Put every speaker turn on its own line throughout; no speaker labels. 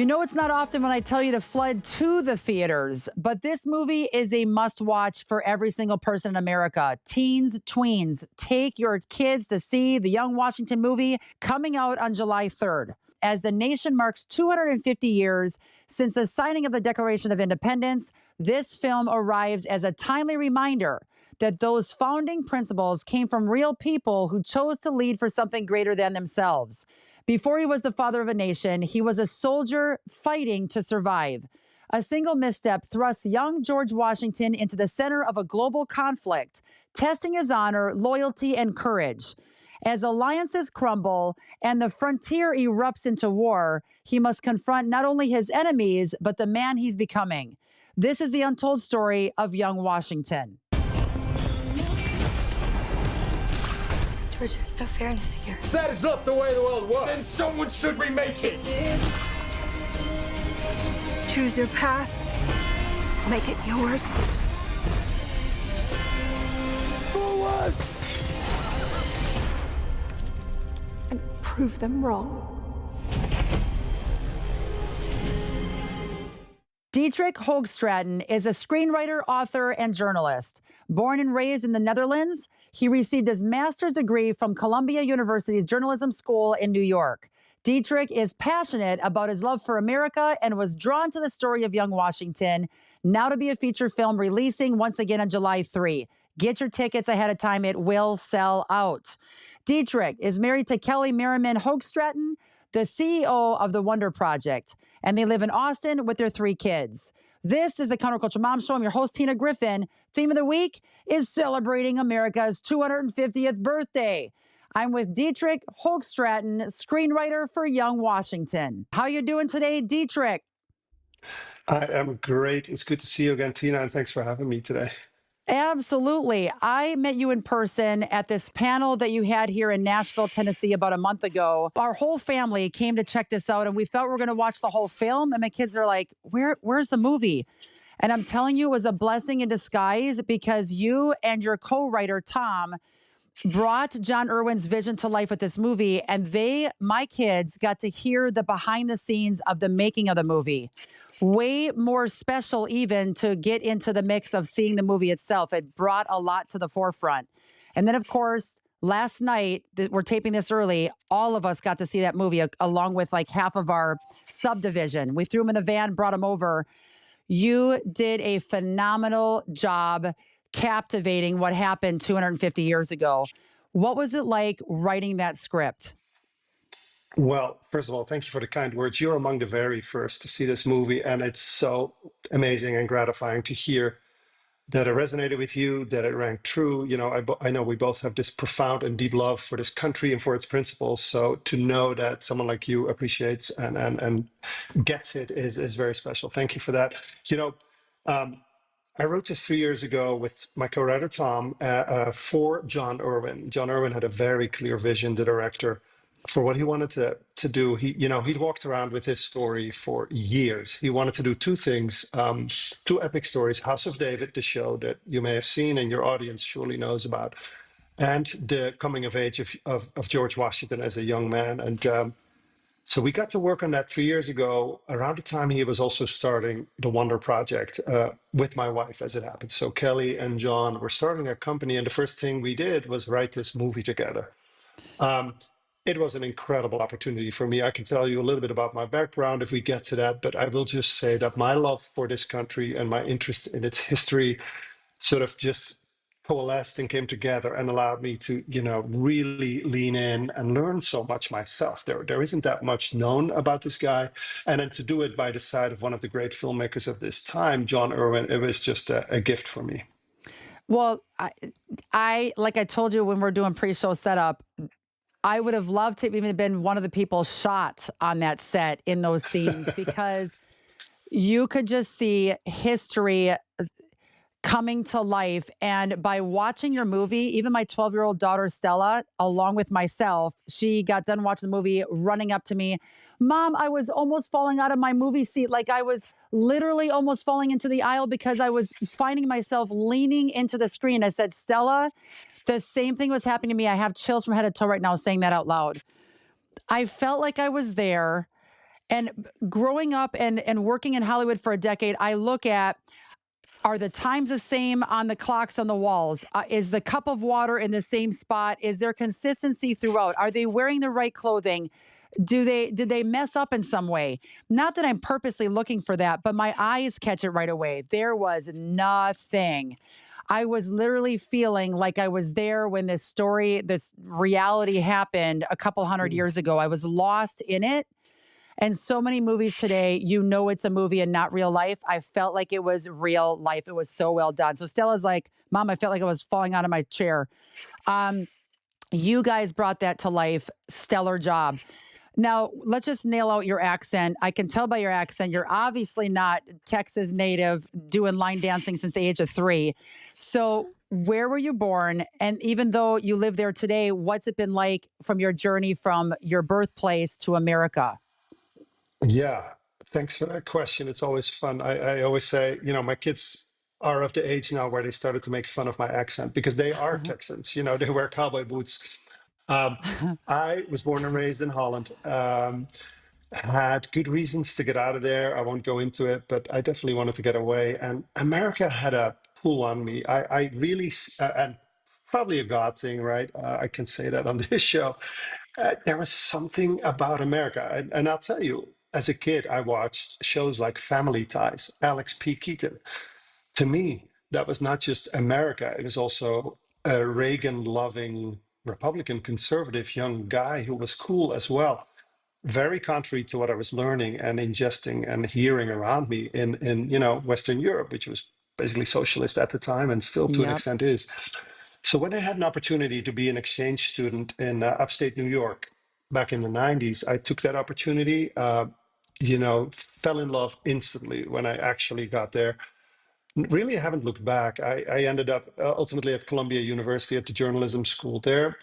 You know, it's not often when I tell you to flood to the theaters, but this movie is a must watch for every single person in America. Teens, tweens, take your kids to see the Young Washington movie coming out on July 3rd. As the nation marks 250 years since the signing of the Declaration of Independence, this film arrives as a timely reminder that those founding principles came from real people who chose to lead for something greater than themselves. Before he was the father of a nation, he was a soldier fighting to survive. A single misstep thrusts young George Washington into the center of a global conflict, testing his honor, loyalty, and courage. As alliances crumble and the frontier erupts into war, he must confront not only his enemies, but the man he's becoming. This is the untold story of young Washington.
George, there's no fairness here.
That is not the way the world works. Then someone should remake it.
Choose your path. Make it yours.
Forward!
And prove them wrong.
Dietrich Hoogstraten is a screenwriter, author, and journalist. Born and raised in the Netherlands, he received his master's degree from Columbia University's Journalism School in New York. Dietrich is passionate about his love for America and was drawn to the story of young Washington, now to be a feature film releasing once again on July 3. Get your tickets ahead of time. It will sell out. Dietrich is married to Kelly Merriman Hoogstraten, the CEO of the Wonder Project, and they live in Austin with their 3 kids. This is the Counterculture Mom Show. I'm your host, Tina Griffin. Theme of the week is celebrating America's 250th birthday. I'm with Dietrich Hoogstraten, screenwriter for Young Washington. How you doing today, Dietrich?
I am great. It's good to see you again, Tina, and thanks for having me today.
Absolutely. I met you in person at this panel that you had here in Nashville, Tennessee about a month ago. Our whole family came to check this out, and we thought we were going to watch the whole film. And my kids are like, where's the movie? And I'm telling you, it was a blessing in disguise because you and your co-writer, Tom, brought John Irwin's vision to life with this movie. And my kids, got to hear the behind the scenes of the making of the movie. Way more special even to get into the mix of seeing the movie itself. It brought a lot to the forefront. And then, of course, last night, we're taping this early, all of us got to see that movie along with like half of our subdivision. We threw them in the van, brought them over. You did a phenomenal job captivating what happened 250 years ago. What was it like writing that script?
Well, first of all, thank you for the kind words. You're among the very first to see this movie, and it's so amazing and gratifying to hear that it resonated with you, that it rang true. You know, I know we both have this profound and deep love for this country and for its principles. So to know that someone like you appreciates and gets it is very special. Thank you for that. You know, I wrote this 3 years ago with my co-writer Tom for John Irwin. John Irwin had a very clear vision, the director, for what he wanted to do. He'd walked around with his story for years. He wanted to do 2 things, 2 epic stories: House of David, the show that you may have seen and your audience surely knows about, and the coming of age of George Washington as a young man. And so we got to work on that 3 years ago, around the time he was also starting the Wonder Project with my wife, as it happened. So Kelly and John were starting a company, and the first thing we did was write this movie together. It was an incredible opportunity for me. I can tell you a little bit about my background if we get to that, but I will just say that my love for this country and my interest in its history sort of just coalesced and came together and allowed me to, really lean in and learn so much myself. There isn't that much known about this guy. And then to do it by the side of one of the great filmmakers of this time, John Irwin, it was just a gift for me.
Well, I like I told you when we're doing pre-show setup, I would have loved to have even been one of the people shot on that set in those scenes because you could just see history coming to life. And by watching your movie, even my 12-year-old daughter, Stella, along with myself, she got done watching the movie, running up to me, "Mom, I was almost falling out of my movie seat. Like I was literally almost falling into the aisle because I was finding myself leaning into the screen." I said, "Stella, the same thing was happening to me. I have chills from head to toe right now saying that out loud." I felt like I was there. And growing up and working in Hollywood for a decade, I look at, are the times the same on the clocks on the walls? Is the cup of water in the same spot? Is there consistency throughout? Are they wearing the right clothing? Did they mess up in some way? Not that I'm purposely looking for that, but my eyes catch it right away. There was nothing. I was literally feeling like I was there when this reality happened a couple hundred
Mm.
years ago. I was lost in it. And so many movies today, it's a movie and not real life. I felt like it was real life. It was so well done. So Stella's like, Mom, I felt like I was falling out of my chair. Um, you guys brought that to life. Stellar job. Now, let's just nail out your accent. I can tell by your accent, you're obviously not Texas native, doing line dancing since the age of 3. So, where were you born? And even though you live there today, what's it been like from your journey from your birthplace to America?
Yeah, thanks for that question. It's always fun. I always say, my kids are of the age now where they started to make fun of my accent because they are Texans. They wear cowboy boots. Um, I was born and raised in Holland. Had good reasons to get out of there. I won't go into it, but I definitely wanted to get away. And America had a pull on me. I really, and probably a God thing, right? I can say that on this show. There was something about America. And I'll tell you, as a kid, I watched shows like Family Ties, Alex P. Keaton. To me, that was not just America, it was also a Reagan loving Republican conservative young guy who was cool as well. Very contrary to what I was learning and ingesting and hearing around me in Western Europe, which was basically socialist at the time and still to an
Yep.
extent is. So when I had an opportunity to be an exchange student in upstate New York back in the 90s, I took that opportunity, fell in love instantly when I actually got there. Really, I haven't looked back. I ended up ultimately at Columbia University at the journalism school there,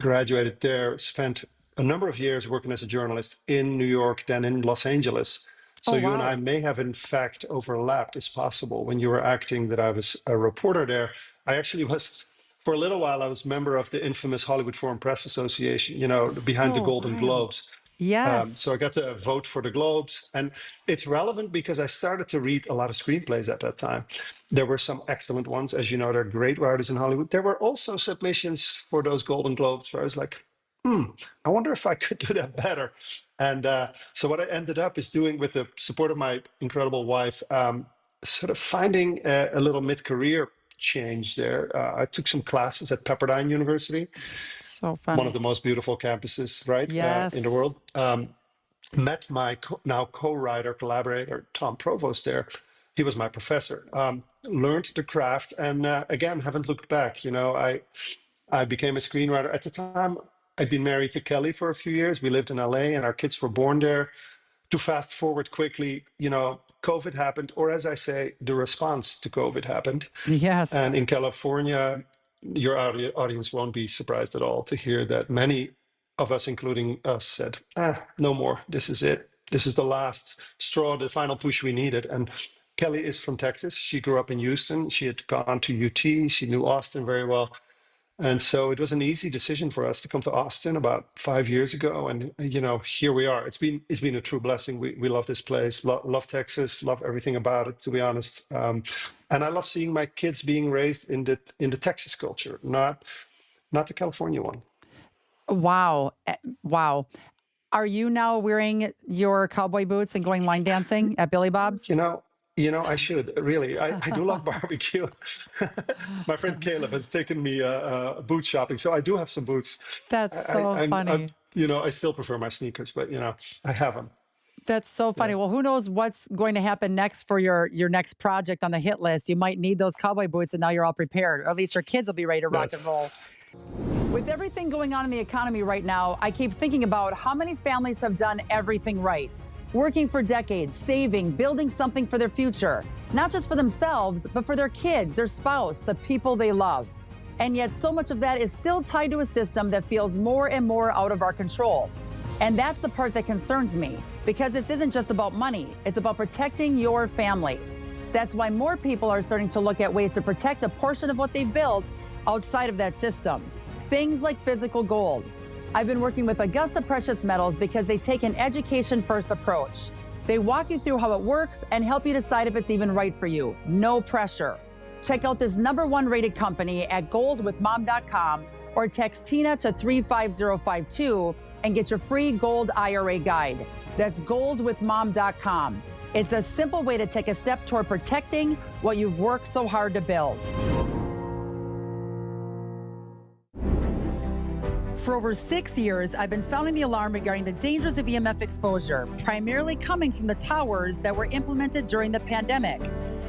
graduated there, spent a number of years working as a journalist in New York, then in Los Angeles.
Oh,
So you and I
wow.
may have, in fact, overlapped. It's possible. When you were acting, that I was a reporter there. I actually was, for a little while, I was member of the infamous Hollywood Foreign Press Association, behind the
So
Golden
wild.
Globes. So I
Yes.
got to vote for the Globes. And it's relevant because I started to read a lot of screenplays at that time. There were some excellent ones. As you know, there are great writers in Hollywood. There were also submissions for those Golden Globes where I was like, I wonder if I could do that better. And so what I ended up is doing, with the support of my incredible wife, sort of finding a little mid-career change there. I took some classes at Pepperdine University,
So
one of
funny.
the most beautiful campuses, right, in the
Yes.
world. Met my now co-writer, collaborator, Tom Provost there. He was my professor. Learned the craft, and again, haven't looked back. I became a screenwriter. At the time, I'd been married to Kelly for a few years. We lived in LA, and our kids were born there. To fast forward quickly, COVID happened, or as I say, the response to COVID happened.
Yes.
And in California, your audience won't be surprised at all to hear that many of us, including us, said, no more. This is it. This is the last straw, the final push we needed. And Kelly is from Texas. She grew up in Houston. She had gone to UT. She knew Austin very well. And so it was an easy decision for us to come to Austin about 5 years ago. And, here we are. It's been a true blessing. We love this place, love Texas, love everything about it, to be honest. And I love seeing my kids being raised in the Texas culture, not the California one.
Wow. Wow. Are you now wearing your cowboy boots and going line dancing at Billy Bob's?
You know, I should really. I do love barbecue. My friend Caleb has taken me boot shopping, so I do have some boots.
That's so
I'm
funny.
I still prefer my sneakers, but I have them.
That's so
Yeah.
funny. Well, who knows what's going to happen next for your next project on the hit list? You might need those cowboy boots, and now you're all prepared, or at least your kids will be ready to rock and
Yes.
roll. With everything going on in the economy right now, I keep thinking about how many families have done everything right. Working for decades, saving, building something for their future, not just for themselves, but for their kids, their spouse, the people they love. And yet so much of that is still tied to a system that feels more and more out of our control. And that's the part that concerns me, because this isn't just about money, it's about protecting your family. That's why more people are starting to look at ways to protect a portion of what they've built outside of that system. Things like physical gold. I've been working with Augusta Precious Metals because they take an education-first approach. They walk you through how it works and help you decide if it's even right for you. No pressure. Check out this #1 rated company at goldwithmom.com or text Tina to 35052 and get your free gold IRA guide. That's goldwithmom.com. It's a simple way to take a step toward protecting what you've worked so hard to build. For over 6 years, I've been sounding the alarm regarding the dangers of EMF exposure, primarily coming from the towers that were implemented during the pandemic.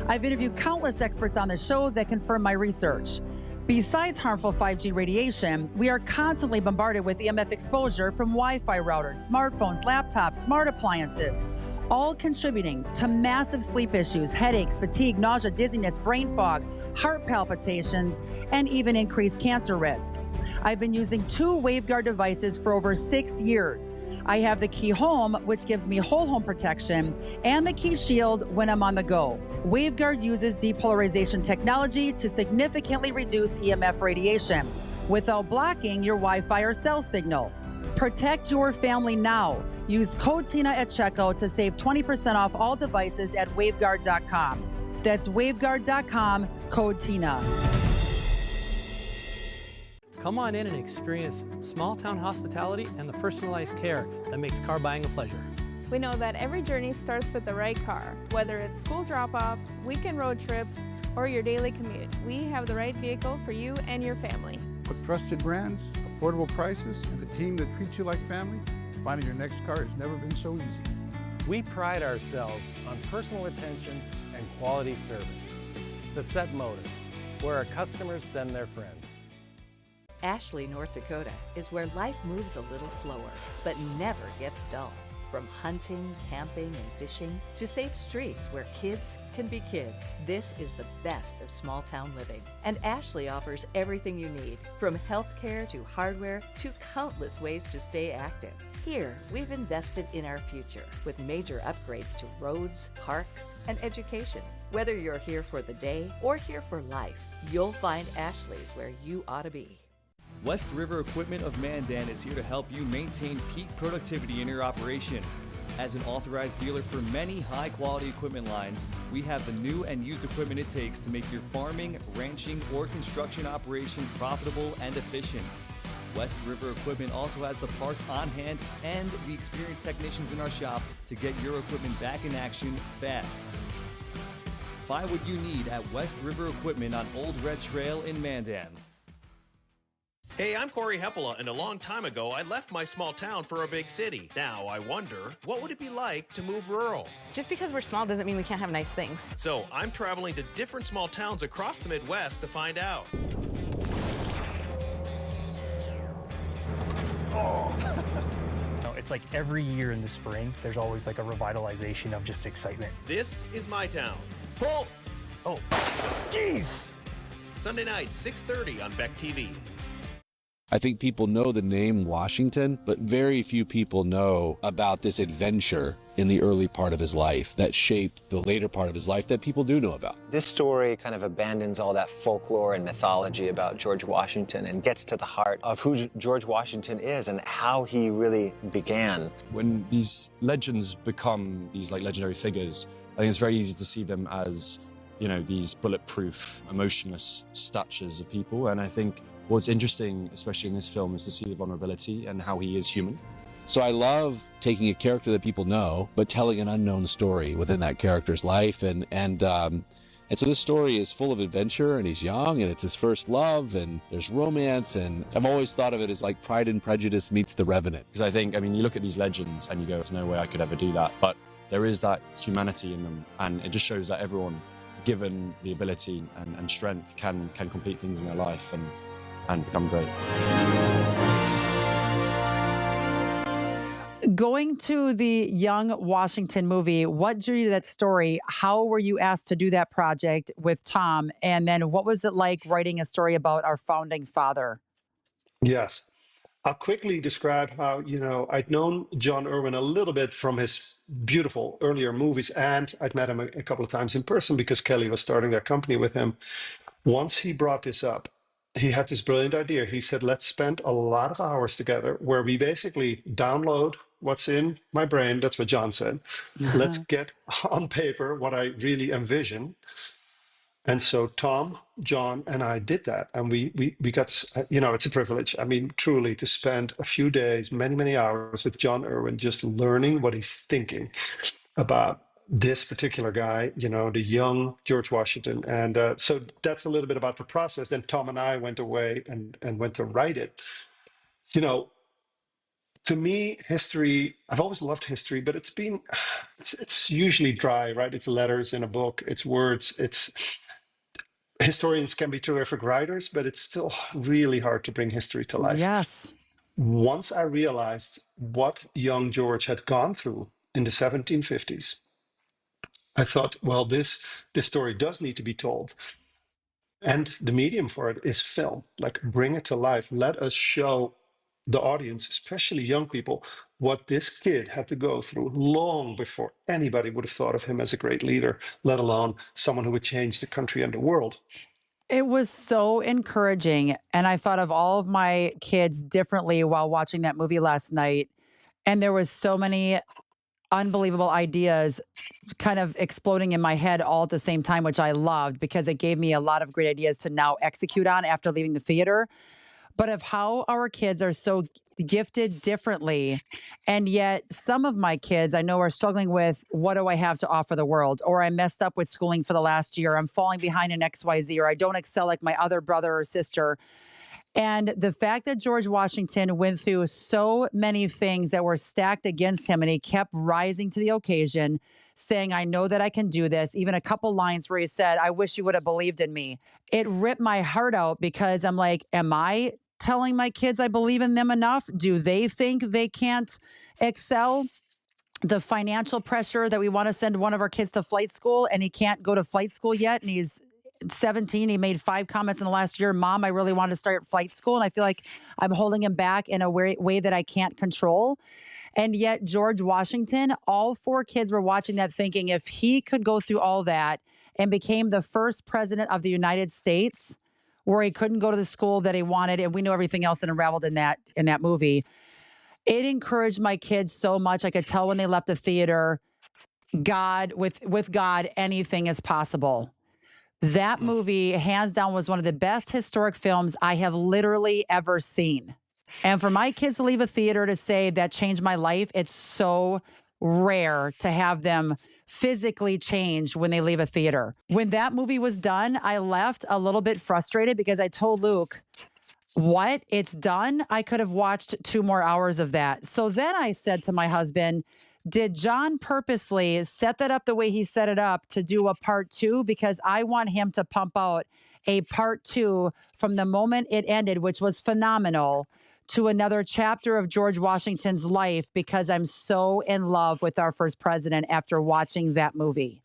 I've interviewed countless experts on the show that confirm my research. Besides harmful 5G radiation, we are constantly bombarded with EMF exposure from Wi-Fi routers, smartphones, laptops, smart appliances, all contributing to massive sleep issues, headaches, fatigue, nausea, dizziness, brain fog, heart palpitations, and even increased cancer risk. I've been using 2 WaveGuard devices for over 6 years. I have the Key Home, which gives me whole home protection, and the Key Shield when I'm on the go. WaveGuard uses depolarization technology to significantly reduce EMF radiation without blocking your Wi-Fi or cell signal. Protect your family now. Use code TINA at checkout to save 20% off all devices at waveguard.com. That's waveguard.com, code TINA.
Come on in and experience small town hospitality and the personalized care that makes car buying a pleasure.
We know that every journey starts with the right car. Whether it's school drop-off, weekend road trips, or your daily commute, we have the right vehicle for you and your family.
With trusted brands, affordable prices, and the team that treats you like family, finding your next car has never been so easy.
We pride ourselves on personal attention and quality service. Bassett Motors, where our customers send their friends.
Ashley, North Dakota is where life moves a little slower, but never gets dull. From hunting, camping, and fishing to safe streets where kids can be kids, this is the best of small town living. And Ashley offers everything you need, from healthcare to hardware to countless ways to stay active. Here, we've invested in our future with major upgrades to roads, parks, and education. Whether you're here for the day or here for life, you'll find Ashley's where you ought to be.
West River Equipment of Mandan is here to help you maintain peak productivity in your operation. As an authorized dealer for many high-quality equipment lines, we have the new and used equipment it takes to make your farming, ranching, or construction operation profitable and efficient. West River Equipment also has the parts on hand and the experienced technicians in our shop to get your equipment back in action fast. Find what you need at West River Equipment on Old Red Trail in Mandan.
Hey, I'm Corey Heppola, and a long time ago, I left my small town for a big city. Now, I wonder, what would it be like to move rural?
Just because we're small doesn't mean we can't have nice things.
So, I'm traveling to different small towns across the Midwest to find out.
It's like every year in the spring, there's always like a revitalization of just excitement.
This is my town.
Oh, jeez!
Sunday night, 6:30 on BEK TV.
I think people know the name Washington, but very few people know about this adventure in the early part of his life that shaped the later part of his life that people do know about.
This story kind of abandons all that folklore and mythology about George Washington and gets to the heart of who George Washington is and how he really began.
When these legends become these like legendary figures, I think it's very easy to see them as, you know, these bulletproof, emotionless statues of people. And I think what's interesting, especially in this film, is to see the vulnerability and how he is human.
So I love taking a character that people know, but telling an unknown story within that character's life. And so this story is full of adventure, and he's young, and it's his first love, and there's romance. And I've always thought of it as like Pride and Prejudice meets The Revenant.
Because I think, I mean, you look at these legends and you go, there's no way I could ever do that. But there is that humanity in them, and it just shows that everyone, given the ability and strength, can complete things in their life and become great.
Going to the Young Washington movie, what drew you to that story? How were you asked to do that project with Tom? And then what was it like writing a story about our founding father?
Yes. I'll quickly describe how, I'd known John Irwin a little bit from his beautiful earlier movies, and I'd met him a couple of times in person because Kelly was starting their company with him. Once he brought this up, he had this brilliant idea. He said, let's spend a lot of hours together where we basically download what's in my brain. That's what John said. Let's get on paper what I really envision. And so Tom, John, and I did that. And we got, it's a privilege. I mean, truly, to spend a few days, many, many hours with John Irwin, just learning what he's thinking about this particular guy, the young George Washington. And so that's a little bit about the process. Then Tom and I went away and went to write it. To me, history, I've always loved history, but it's usually dry, right? It's letters in a book, it's words, historians can be terrific writers, but it's still really hard to bring history to life.
Yes.
Once I realized what young George had gone through in the 1750s, I thought, well, this story does need to be told. And the medium for it is film. Like, bring it to life. Let us show the audience, especially young people, what this kid had to go through long before anybody would have thought of him as a great leader, let alone someone who would change the country and the world.
It was so encouraging. And I thought of all of my kids differently while watching that movie last night. And there was so many unbelievable ideas kind of exploding in my head all at the same time, which I loved because it gave me a lot of great ideas to now execute on after leaving the theater. But of how our kids are so gifted differently. And yet some of my kids I know are struggling with, what do I have to offer the world? Or I messed up with schooling for the last year. I'm falling behind in XYZ, or I don't excel like my other brother or sister. And the fact that George Washington went through so many things that were stacked against him, and he kept rising to the occasion, saying, I know that I can do this. Even a couple lines where he said, I wish you would have believed in me. It ripped my heart out because I'm like, am I telling my kids I believe in them enough? Do they think they can't excel? The financial pressure that we want to send one of our kids to flight school and he can't go to flight school yet. And he's 17. He made 5 comments in the last year. Mom, I really want to start flight school. And I feel like I'm holding him back in a way that I can't control. And yet George Washington, all 4 kids were watching that thinking if he could go through all that and became the first president of the United States where he couldn't go to the school that he wanted, and we know everything else that unraveled in that movie, it encouraged my kids so much. I could tell when they left the theater, God, with God, anything is possible. That movie, hands down, was one of the best historic films I have literally ever seen. And for my kids to leave a theater to say that changed my life, it's so rare to have them physically change when they leave a theater. When that movie was done, I left a little bit frustrated because I told Luke, what? It's done? I could have watched 2 more hours of that. So then I said to my husband, did John purposely set that up the way he set it up to do a part 2? Because I want him to pump out a part 2 from the moment it ended, which was phenomenal, to another chapter of George Washington's life, because I'm so in love with our first president after watching that movie.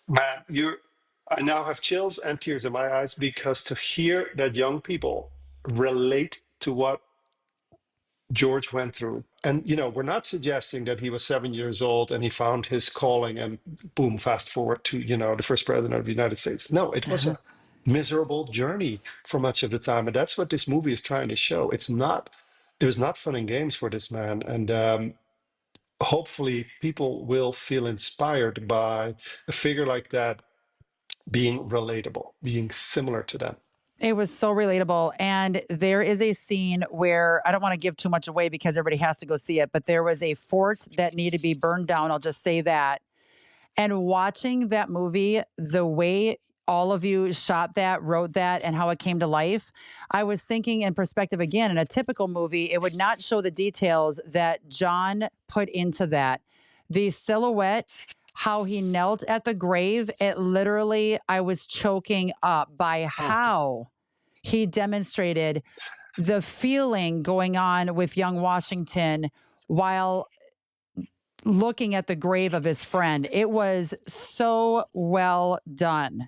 Man, I now have chills and tears in my eyes because to hear that young people relate to what George went through. And, we're not suggesting that he was 7 years old and he found his calling and boom, fast forward to, the first president of the United States. No, it was a miserable journey for much of the time. And that's what this movie is trying to show. It was not fun and games for this man. And hopefully people will feel inspired by a figure like that being relatable, being similar to them.
It was so relatable. And there is a scene where I don't want to give too much away because everybody has to go see it, but there was a fort that needed to be burned down. I'll just say that. And watching that movie, the way all of you shot that, wrote that, and how it came to life, I was thinking in perspective again, in a typical movie, it would not show the details that John put into that. The silhouette, how he knelt at the grave, it literally, I was choking up by how he demonstrated the feeling going on with young Washington while looking at the grave of his friend. It was so well done.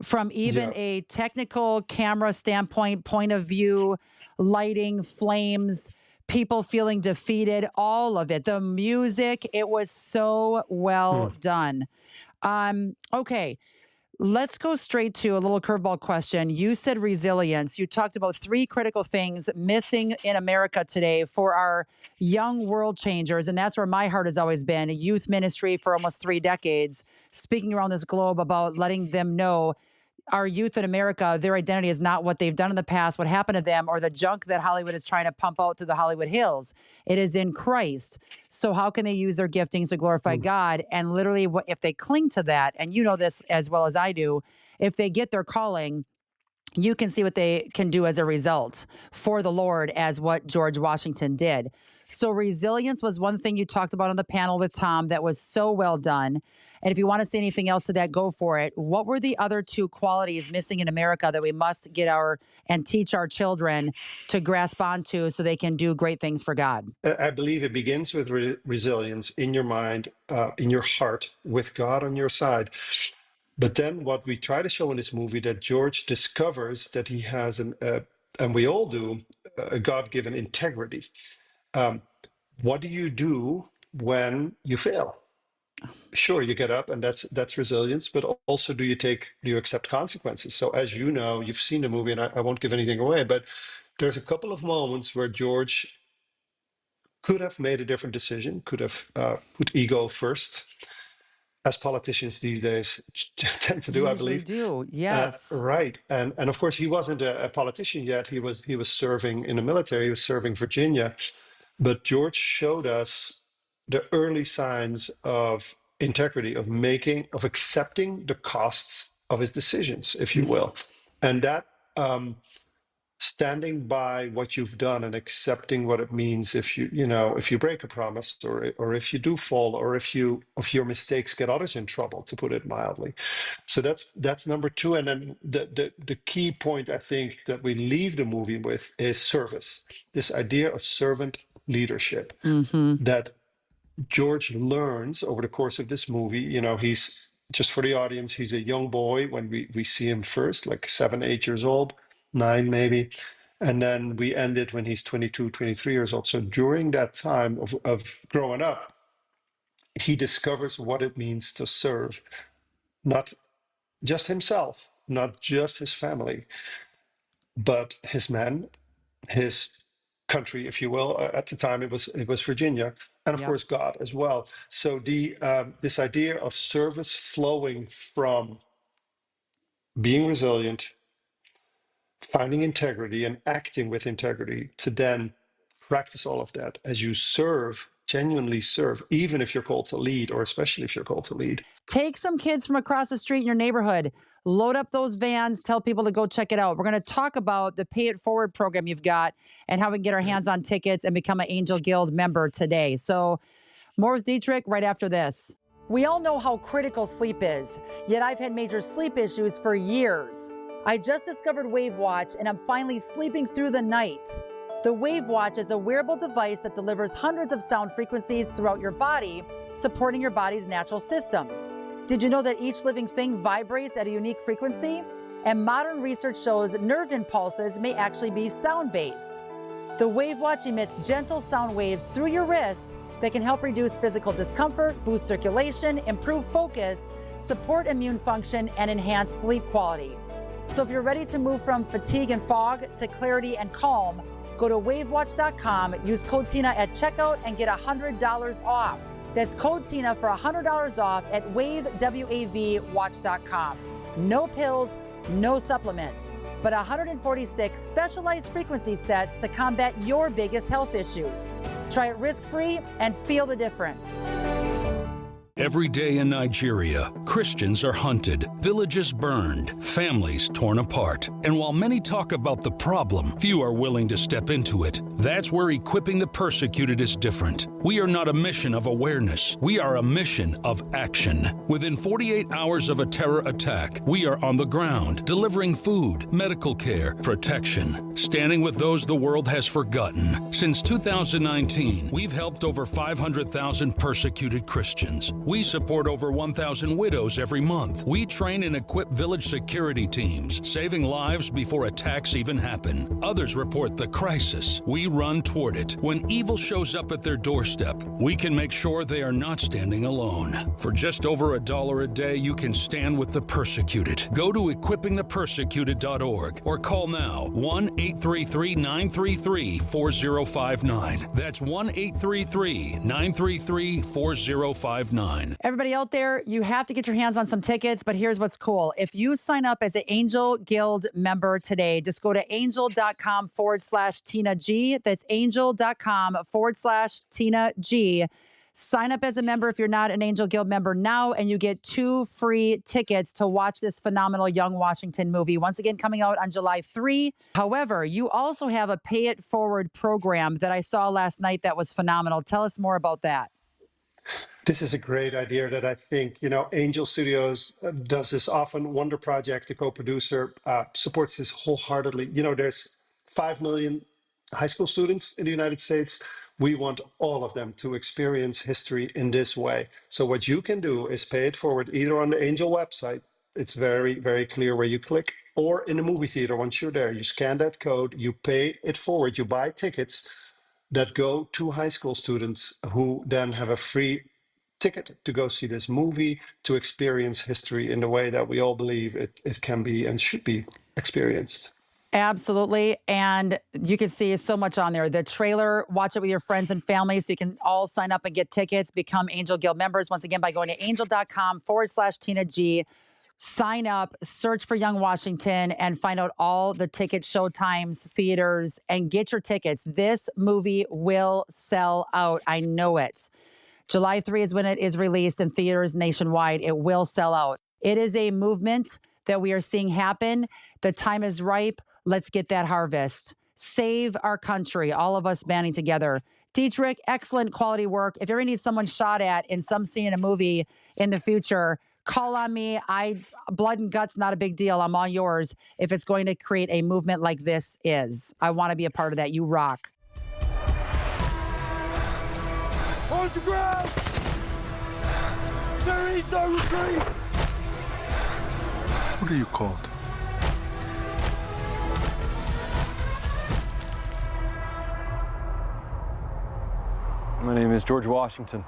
From even a technical camera standpoint, point of view, lighting, flames, people feeling defeated, all of it. The music, it was so well done. Okay. Let's go straight to a little curveball question. You said resilience. You talked about 3 critical things missing in America today for our young world changers. And that's where my heart has always been, youth ministry for almost 3 decades, speaking around this globe about letting them know our youth in America, their identity is not what they've done in the past, what happened to them, or the junk that Hollywood is trying to pump out through the Hollywood Hills. It is in Christ. So how can they use their giftings to glorify God? And literally, if they cling to that, and you know this as well as I do, if they get their calling, you can see what they can do as a result for the Lord, as what George Washington did. So resilience was one thing you talked about on the panel with Tom that was so well done. And if you want to say anything else to that, go for it. What were the other 2 qualities missing in America that we must get and teach our children to grasp onto so they can do great things for God?
I believe it begins with resilience in your mind, in your heart, with God on your side. But then what we try to show in this movie, that George discovers that he has, and we all do, a God-given integrity. What do you do when you fail? Sure, you get up, and that's resilience. But also, do you accept consequences? So, as you know, you've seen the movie, and I won't give anything away. But there's a couple of moments where George could have made a different decision, could have put ego first, as politicians these days tend to do, I believe.
Do, yes.
Right, and of course, he wasn't a politician yet. He was serving in the military. He was serving Virginia. But George showed us the early signs of integrity, of accepting the costs of his decisions, if you will. And that standing by what you've done and accepting what it means if you break a promise, or if you do fall, or if your mistakes get others in trouble, to put it mildly. So that's number 2. And then the key point I think that we leave the movie with is service. This idea of servant leadership that George learns over the course of this movie. He's, just for the audience, he's a young boy when we see him first, like 7, 8 years old, 9 maybe. And then we end it when he's 22, 23 years old. So during that time of growing up, he discovers what it means to serve, not just himself, not just his family, but his men, his country, if you will. At the time, it was Virginia, and of course God as well. So this idea of service flowing from being resilient, finding integrity, and acting with integrity, to then practice all of that as you serve, genuinely serve, even if you're called to lead, or especially if you're called to lead.
Take some kids from across the street in your neighborhood, load up those vans, tell people to go check it out. We're going to talk about the Pay It Forward program you've got and how we can get our hands on tickets and become an Angel Guild member today. So more with Dietrich right after this. We all know how critical sleep is, yet I've had major sleep issues for years. I just discovered Wave Watch, and I'm finally sleeping through the night. The Wave Watch is a wearable device that delivers hundreds of sound frequencies throughout your body, supporting your body's natural systems. Did you know that each living thing vibrates at a unique frequency? And modern research shows nerve impulses may actually be sound-based. The Wave Watch emits gentle sound waves through your wrist that can help reduce physical discomfort, boost circulation, improve focus, support immune function, and enhance sleep quality. So if you're ready to move from fatigue and fog to clarity and calm, go to wavewatch.com, use code TINA at checkout, and get $100 off. That's code TINA for $100 off at wavewatch.com. No pills, no supplements, but 146 specialized frequency sets to combat your biggest health issues. Try it risk-free and feel the difference.
Every day in Nigeria, Christians are hunted, villages burned, families torn apart. And while many talk about the problem, few are willing to step into it. That's where Equipping the Persecuted is different. We are not a mission of awareness. We are a mission of action. Within 48 hours of a terror attack, we are on the ground, delivering food, medical care, protection, standing with those the world has forgotten. Since 2019, we've helped over 500,000 persecuted Christians. We support over 1,000 widows every month. We train and equip village security teams, saving lives before attacks even happen. Others report the crisis. We run toward it. When evil shows up at their doorstep, we can make sure they are not standing alone. For just over $1 a day, you can stand with the persecuted. Go to equippingthepersecuted.org or call now 1-833-933-4059. That's 1-833-933-4059.
Everybody out there, you have to get your hands on some tickets, but here's what's cool. If you sign up as an Angel Guild member today, just go to angel.com/Tina G. That's angel.com/Tina G. Sign up as a member if you're not an Angel Guild member now, and you get 2 free tickets to watch this phenomenal Young Washington movie. Once again, coming out on July 3. However, you also have a Pay It Forward program that I saw last night that was phenomenal. Tell us more about that.
This is a great idea that I think, Angel Studios does this often. Wonder Project, the co-producer, supports this wholeheartedly. There's 5 million high school students in the United States. We want all of them to experience history in this way. So what you can do is pay it forward either on the Angel website. It's very, very clear where you click, or in the movie theater. Once you're there, you scan that code, you pay it forward, you buy tickets that go to high school students who then have a free ticket to go see this movie, to experience history in the way that we all believe it can be and should be experienced.
Absolutely. And you can see so much on there. The trailer, watch it with your friends and family so you can all sign up and get tickets, become Angel Guild members. Once again, by going to angel.com/Tina G. Sign up, search for Young Washington, and find out all the ticket show times, theaters, and get your tickets. This movie will sell out. I know it. July 3 is when it is released in theaters nationwide. It will sell out. It is a movement that we are seeing happen. The time is ripe. Let's get that harvest. Save our country, all of us banding together. Dietrich, excellent quality work. If you ever need someone shot at in some scene in a movie in the future, call on me. Blood and guts, not a big deal. I'm all yours if it's going to create a movement like this is. I want to be a part of that. You rock.
Hold your ground! There is no retreat!
What are you called?
My name is George Washington.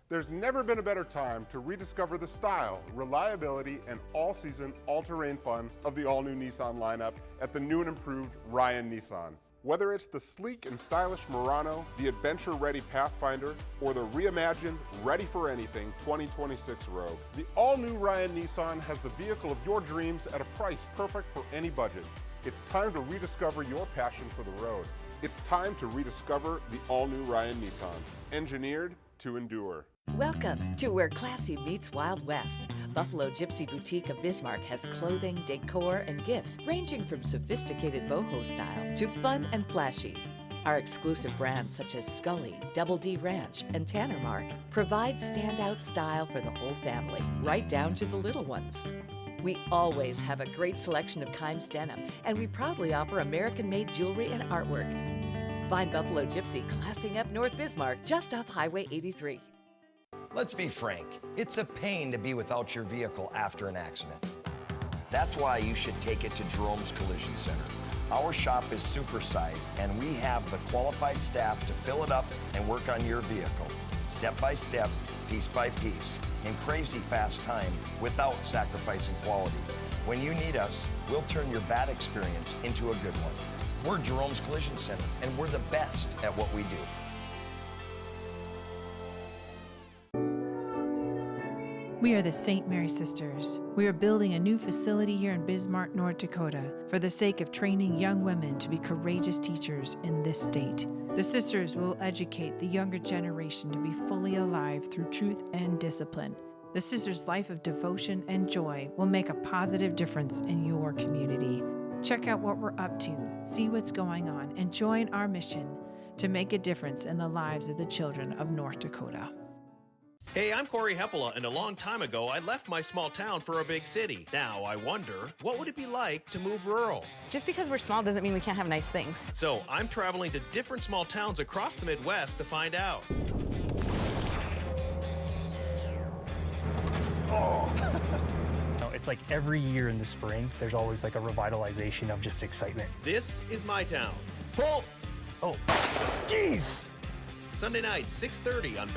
There's never been a better time to rediscover the style, reliability, and all-season, all-terrain fun of the all-new Nissan lineup at the new and improved Ryan Nissan. Whether it's the sleek and stylish Murano, the adventure-ready Pathfinder, or the reimagined, ready-for-anything 2026 Rogue, the all-new Ryan Nissan has the vehicle of your dreams at a price perfect for any budget. It's time to rediscover your passion for the road. It's time to rediscover the all-new Ryan Nissan, engineered to endure.
Welcome to where classy meets Wild West. Buffalo Gypsy Boutique of Bismarck has clothing, decor, and gifts ranging from sophisticated boho style to fun and flashy. Our exclusive brands such as Scully, Double D Ranch, and Tanner Mark provide standout style for the whole family, right down to the little ones. We always have a great selection of Kimes denim, and we proudly offer American-made jewelry and artwork. Find Buffalo Gypsy classing up North Bismarck just off Highway 83.
Let's be frank, it's a pain to be without your vehicle after an accident. That's why you should take it to Jerome's Collision Center. Our shop is supersized and we have the qualified staff to fill it up and work on your vehicle, step by step, piece by piece, in crazy fast time without sacrificing quality. When you need us, we'll turn your bad experience into a good one. We're Jerome's Collision Center and we're the best at what we do.
We are the St. Mary Sisters. We are building a new facility here in Bismarck, North Dakota, for the sake of training young women to be courageous teachers in this state. The sisters will educate the younger generation to be fully alive through truth and discipline. The sisters' life of devotion and joy will make a positive difference in your community. Check out what we're up to, see what's going on, and join our mission to make a difference in the lives of the children of North Dakota.
Hey, I'm Corey Heppola, and a long time ago, I left my small town for a big city. Now, I wonder, what would it be like to move rural?
Just because we're small doesn't mean we can't have nice things.
So, I'm traveling to different small towns across the Midwest to find out.
Oh. No, it's like every year in the spring, there's always like a revitalization of just excitement.
This is my town.
Oh, jeez.
Sunday night, 6:30 on BEK